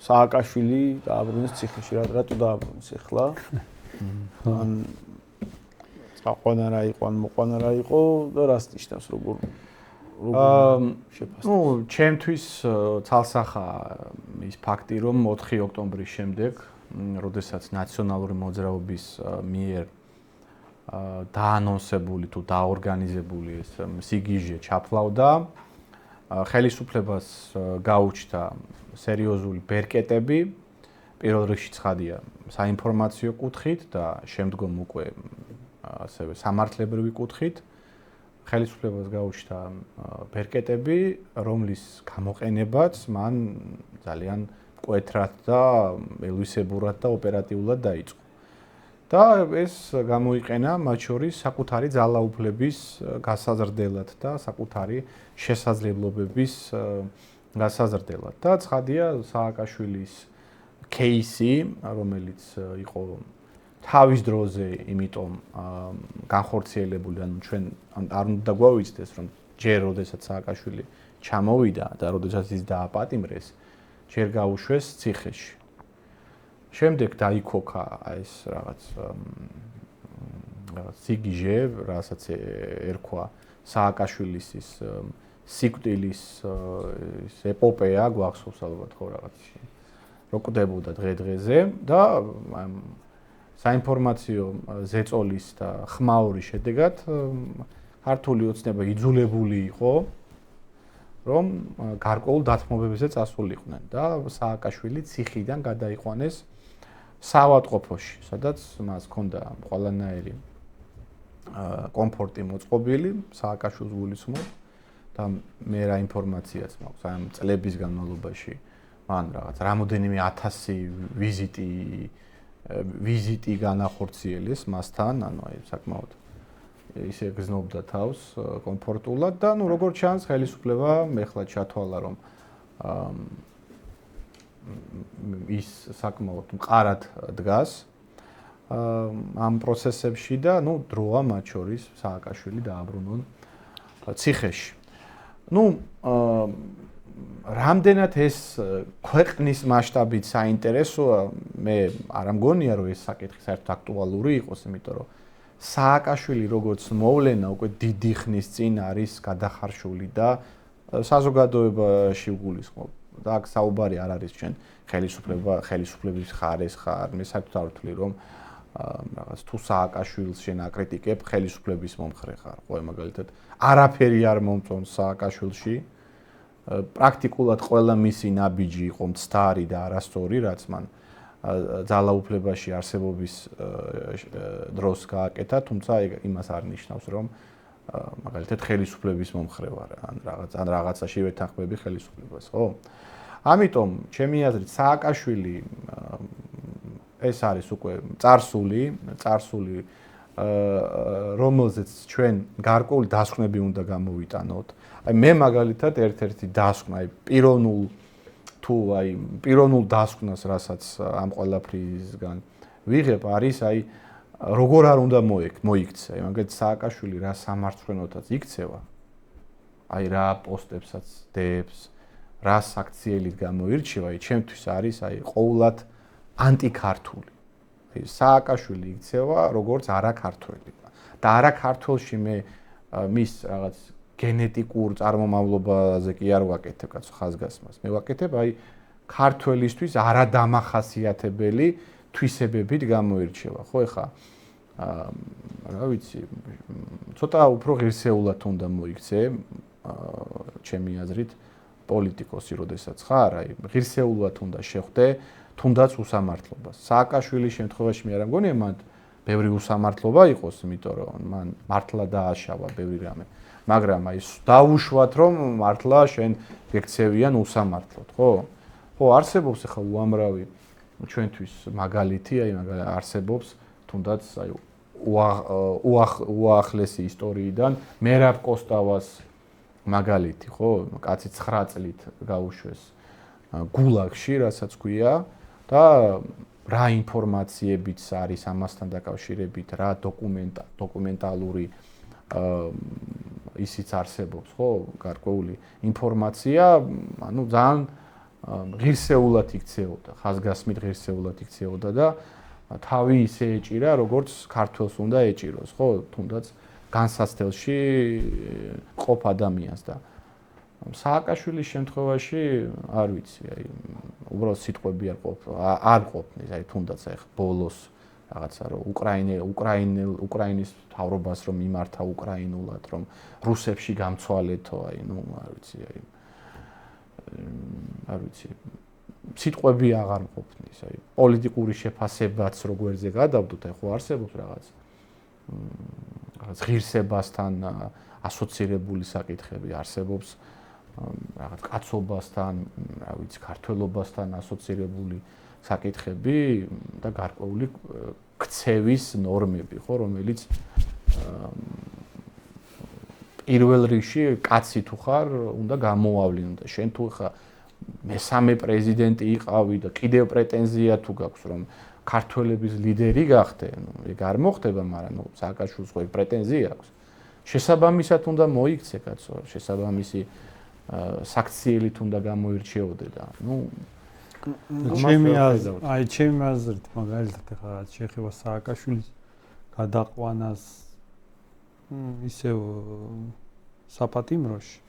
სააკაშვილი დააბრუნეს ციხეში, რატო დააბრუნეს ახლა? ან წაყვანა რა იყო, ან მოყვანა რა იყო და რას ნიშნავს როგორ შეფასდა? ნუ ჩემთვის ცალსახა ის ფაქტი, რომ 4 ოქტომბრის შემდეგ, როდესაც ნაციონალური მოძრაობის მიერ დაანონსებული თუ დაორგანიზებული ეს სიგიჟე ჩაფლავდა, ხელისუფლებას გაუჩნდა სერიოზული ბერკეტები, პირველ რიგში ცხადია საინფორმაციო კუთხით და შემდგომ უკვე ასევე სამართლებრივი კუთხით. ხელისუფლებას გაუჩნდა ბერკეტები, რომლის გამოყენებაც მან ძალიან მკვეთრად და ელვისებურად და ოპერატიულად დაიწყო. და ეს გამოიყენა მათ შორის საკუთარი ძალაუფლების გასაზრდელად და საკუთარი შესაძლებლობების გასაზრდელად. და ცხადია სააკაშვილის кейსი, რომელიც იყო თავის დროზე, იმიტომ განხორციელებული, ანუ ჩვენ არ უნდა გვავიცდეს, რომ ჯერ როდესაც სააკაშვილი ჩამოვიდა და როდესაც ის დააპატიმრეს, ჯერ გაუშვეს ციხეში. შემდეგ დაიქოქა ეს რაღაც სიგიჟე, რასაც ერქვა სააკაშვილის ის სიკვდილის ეპოპეა, გვახსოვს ალბათ ხო რაღაც როკდებოდა დღე-დღეზე და საინფორმაციო ზეწოლის და ხმაურის შედეგად ქართული ოცნება იძულებული იყო, რომ გარკვეულ დათმობებზე წასულიყვნენ და სააკაშვილი ციხიდან გადაიყვანეს საავადმყოფოში, სადაც მას ჰქონდა ყველანაირი კომფორტი მოწყობილი, სააკაშვილს გულისხმობ და მე რა ინფორმაციაც მაქვს ამ წლების განმავლობაში მან რაღაც რამოდენიმე 1000 ვიზიტი განახორციელეს მასთან, ანუ აი საკმაოდ ისე გზნობდა თავს კომფორტულად და ნუ როგორც ჩანს ხელისუფლება მეხლა ჩათვალა რომ ის საკმაოდ მყარად დგას ამ პროცესებში და ნუ დროა მათ შორის სააკაშვილი დააბრუნონ ციხეში. ნუ რამდენად ეს ქვეყნის მასშტაბით საინტერესოა, მე არ მგონია რომ ეს საკითხი საერთოდ აქტუალური იყოს, იმიტომ რომ სააკაშვილი როგორც მოვლენა უკვე დიდი ხნის წინ არის გადახარშული და საზოგადოებაში გულისხმობ. და აქ საუბარი არ არის ჩვენ ხელისუფლების ხარეს ხარ, მე საერთოდ არ ვთვლი რომ რაღაც თუ სააკაშვილს შენ აკრიტიკებ, ხელისუფლების მომხრე ხარ, ხო, მაგალითად არაფერი არ მომწონს სააკაშვილში. პრაქტიკულად ყველა მისი ნაბიჯი იყო მცდარი და არასწორი, რაც მან ძალაუფლებაში არსებობის დროს გააკეთა, თუმცა იმას არ ნიშნავს, რომ მაგალითად ხელისუფლების მომხრე ვარ, ან რაღაცაში ვეთანხმები ხელისუფლებას, ხო? ამიტომ ჩემი აზრით სააკაშვილი ეს არის უკვე წარსული, რომელზეც ჩვენ გარკვეული დასკვნები უნდა გამოვიტანოთ. აი მე მაგალითად ერთ-ერთი დასკვნა, აი პიროვნულ დასკვნას, რასაც ამ ყველაფრისგან ვიღებ, არის აი როგორ არ უნდა მოიქცე, მაგალითად სააკაშვილი რა სამარცხვენოთაც იქცევა, აი რა პოსტებსაც დებს, რა საქციელით გამოირჩევა, ჩემთვის არის აი ყოვლად ანტიქართული. სააკაშვილი იქცევა როგორც არაქართველი. და არაქართველში მე მის რაღაც გენეტიკურ წარმომავლობაზე კი არ ვაკეთებ კაცო ხაზგასმას. მე ვაკეთებ აი ქართველისთვის არადამახასიათებელი თვისებებით გამოირჩევა, ხო ეხა რა ვიცი, ცოტა უფრო ღირსეულად უნდა მოიქცე, ჩემი აზრით, პოლიტიკოსი როდესაც ხარ, აი ღირსეულად უნდა შეხვდე თუნდაც უსამართლობას. სააკაშვილის შემთხვევაში მე არ მგონია მან ბევრი უსამართლობა იყოს, იმიტომ რომ მან მართლა დააშავა ბევრი რამე. მაგრამ აი დაუშვათ რომ მართლა შენ გექცევიან უსამართლოდ, ხო? ხო, არსებობს ახლა უამრავი ჩვენთვის მაგალითი, აი არსებობს თუნდაც აი უახლესი ისტორიიდან მერაბ კოსტავას მაგალითი, ხო? კაცი 9 წლით გაუშვეს გულაგში, რასაც ქვია და რა ინფორმაციებიც არის ამასთან დაკავშირებით, რა დოკუმენტალური ისიც არსებობს, ხო, გარკვეული ინფორმაცია, ანუ ძალიან ღირსეულად იქცეოდა, ხაზგასმით ღირსეულად იქცეოდა და თავი ისე ეჭირა, როგორც ქართველს უნდა ეჭიროს, ხო, თუნდაც განსაცდელში ყოფ ადამიანს და სააკაშვილის შემთხვევაში არ ვიცი, აი უბრალოდ სიტყვები არ ყოფნის, აი თუნდაც აი ბოლოს რაღაცა რომ უკრაინის მთავრობას რომ მიმართა უკრაინულად, რომ რუსებში გამცვალეთო, აი ნუ არ ვიცი, აი არ ვიცი სიტყვები აღარ ყოფნის, აი პოლიტიკური შეფასებაც როგვერზე გადავდოთ, აი ხო არსებობს რაღაც ღირსებასთან ასოცირებული საკითხები, არსებობს რაღაც კაცობასთან, რა ვიცი, ქართველობასთან ასოცირებული საკითხები და გარკვეული ქცევის ნორმები, ხო, რომელიც პირველ რიგში კაცი თუ ხარ, უნდა გამოავლინო და შენ თუ ხა მესამე პრეზიდენტი იყავი და კიდევ პრეტენზია თუ გაქვს, რომ ქართველების ლიდერი გახდე, ნუ ეგ არ მოხდება, მაგრამ ნუ სააკაშვილს ხო პრეტენზია აქვს. შესაბამისად უნდა მოიქცე კაცო, შესაბამისი საქციელით უნდა გამოირჩეოდე და ნუ ჩემი აზრით მაგალითად ახლა რაც შეეხება სააკაშვილის გადაყვანას ისევ საპატიმროში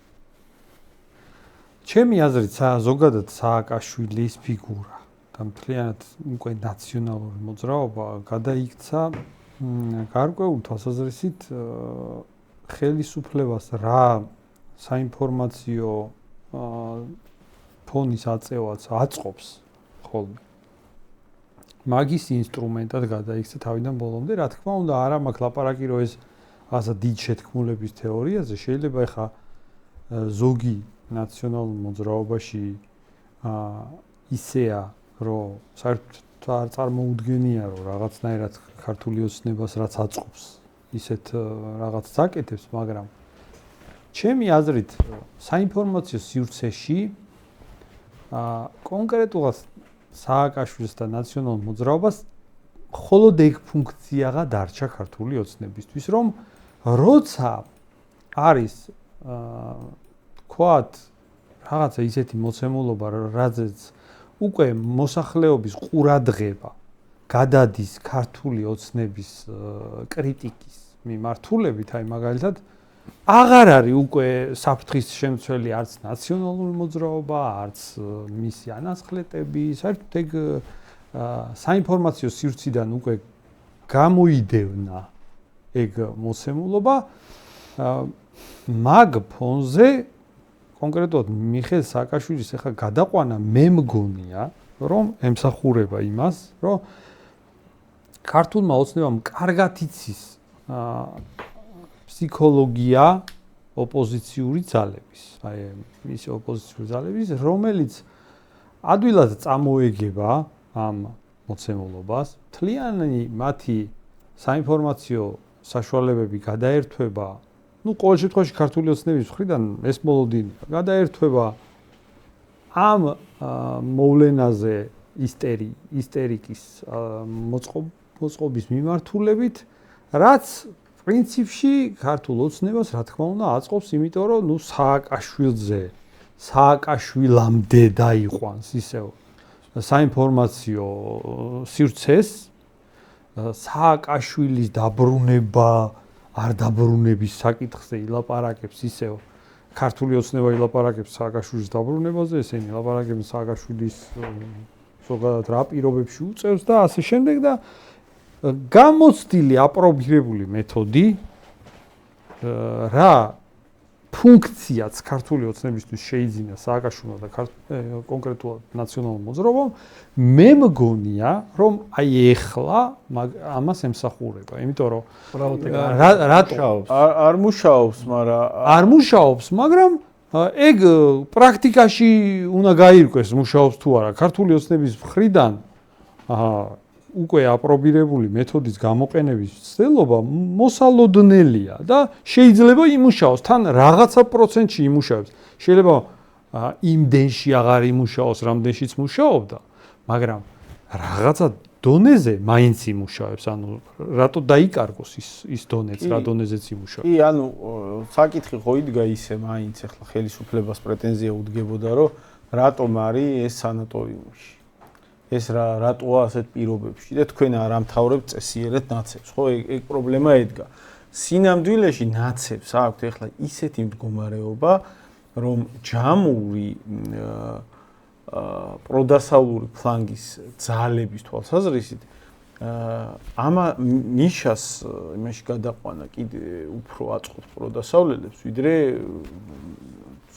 ჩემი აზრით ზოგადად სააკაშვილის ფიგურა და მთლიანად უკვე ნაციონალური მოძრაობა გადაიქცა გარკვეულ თვალსაზრისით ხელისუფლებას რა საინფორმაციო ფონის აწევაც აწყობს ხოლმე. მაგის ინსტრუმენტად გადაიქცა თავიდან ბოლომდე, რა თქმა უნდა, არა მაქვს ლაპარაკი, რომ ეს ასა დიდ შეთქმულების თეორიაზე შეიძლება ეხა ზოგი ნაციონალურ მოძრაობაში ისეა, რომ საერთოდ არ წარმოუდგენია, რომ რაღაცნაირად ქართული ოცნებას რაც აწყობს, ისეთ რაღაც საკეთებს, მაგრამ ჩემი აზრით საინფორმაციო სივრცეში კონკრეტულად სააკაშვილს და ნაციონალურ მოძრაობას მხოლოდ ეგ ფუნქციაა დარჩა ქართული ოცნებისთვის, რომ როცა არის თქვათ რაღაცა ისეთი მოცემულობა, რაზეც უკვე მოსახლეობის ყურადღება გადადის ქართული ოცნების კრიტიკის მიმართულებით, აი მაგალითად აღარ არის უკვე საფრთხის შემცველი არც ნაციონალური მოძრაობა, არც მისი ანასხლეტები, საერთოდ ეგ საინფორმაციო სივრციდან უკვე გამოიდევნა ეგ მოცემულობა მაგ ფონზე კონკრეტულად მიხეილ სააკაშვილის ახლა გადაყვანა მე მგონია, რომ ემსახურება იმას, რომ ქართულმა ოცნებამ კარგად იცის ფსიქოლოგია ოპოზიციური ძალების, აი ის ოპოზიციური ძალების, რომელიც ადვილად წამოეგება ამ მოცემულობას, მთლიანი მათი საინფორმაციო საშუალებები გადაერთვება, ну, ყოველ შემთხვევაში ქართული ოცნების მხრიდან ეს მოლოდინია, გადაერთვება ამ მოვლენაზე ისტერიკის მოწყობის მიმართულებით, რაც პრინციპში ქართულ ოცნებას რა თქმა უნდა აწყობს, იმიტომ რომ ნუ სააკაშვილამდე დაიყვანს ისევ საინფორმაციო სივრცეს, სააკაშვილის დაბრუნება არ დაბრუნების საკითხზე ილაპარაკებს ისევ ქართული ოცნება ილაპარაკებს სააკაშვილის დაბრუნებაზე, ესენი ილაპარაკებენ სააკაშვილის ზოგადად რა პირობებში უწევს და ასე შემდეგ და გამოცდილი აპრობირებული მეთოდი რა ფუნქციაც ქართული ოცნებისთვის შეიძინა სააკაშვილმა და კონკრეტულად ნაციონალურ მოძრაობამ, მე მგონია, რომ აი ეხლა ამას ემსახურება, იმიტომ რომ არ მუშაობს, მაგრამ ეგ პრაქტიკაში უნდა გაირკვეს მუშაობს თუ არა. ქართული ოცნების მხრიდან უკვე აპრობირებული მეთოდის გამოყენების ცდილობა მოსალოდნელია და შეიძლება იმუშაოს, თან რაღაცა პროცენტში იმუშავებს. შეიძლება იმდენში აღარ იმუშაოს, რამდენშიც მუშაობდა, მაგრამ რაღაცა დონეზე მაინც იმუშავებს, ანუ რატო დაიკარგოს ის დონეც, რა დონეზეც იმუშავებს. კი, ანუ საკითხი ხო იდგა ისე, მაინც ახლა ხელისუფლებას პრეტენზია უდგებოდა, რომ რატომ არის ეს სანატორიუმში. ეს რატოა ასეთ პირობებში და თქვენ არ ამთავრებთ წესიერად ნაცებს, ხო? ეგ პრობლემა ედგა. სინამდვილეში ნაცებს აქვთ ეხლა ისეთი მდგომარეობა, რომ ჯამური პროდასავლური ფლანგის ძალების თვალსაზრისით ამა ნიშას იმაში გადაყვანა კიდე უფრო აწყობს პროდასავლელებს, ვიდრე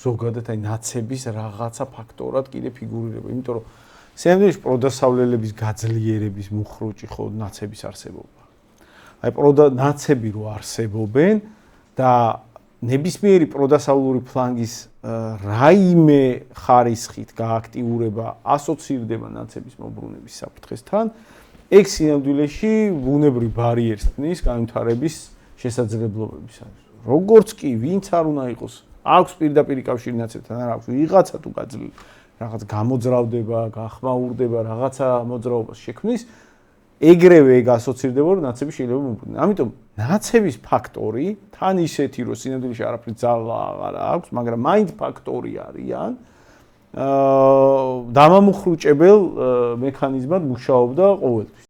ზოგადად აი ნაცების რაღაცა ფაქტორად კიდე ფიგურირება, იმიტომ რომ სამდროში პროდასავლელების გაძლიერების მუხრუჭი ხო ნაცების არსებობა. აი ნაცები რო არსებობენ და ნებისმიერი პროდასავლური ფლანგის რაიმე ხარისხით გააქტიურება ასოცირდება ნაცების მოbrunების საფრთხესთან, ეგ სინამდვილეში ბუნებრივ ბარიერს ქმნის განვითარების შესაძლებლობების. როგორც კი ვინც არ უნდა იყოს, აქვს პირდაპირ კავშირი ნაცებთან, არ აქვს ვიღაცა თუ გაძლიერება რაღაც გამოძრავდება, გახმაურდება, რაღაცა მოძრაობას შექმნის, ეგრევე ეგ ასოცირდება, რომ ნაცები შეიძლება მომბრუნდნენ. ამიტომ ნაცების ფაქტორი თან ისეთი, რომ სინამდვილეში არაფერი ძალა აღარ აქვს, მაგრამ მაინც ფაქტორი არიან, დამამუხრუჭებელ მექანიზმად მუშაობდა ყოველთვის.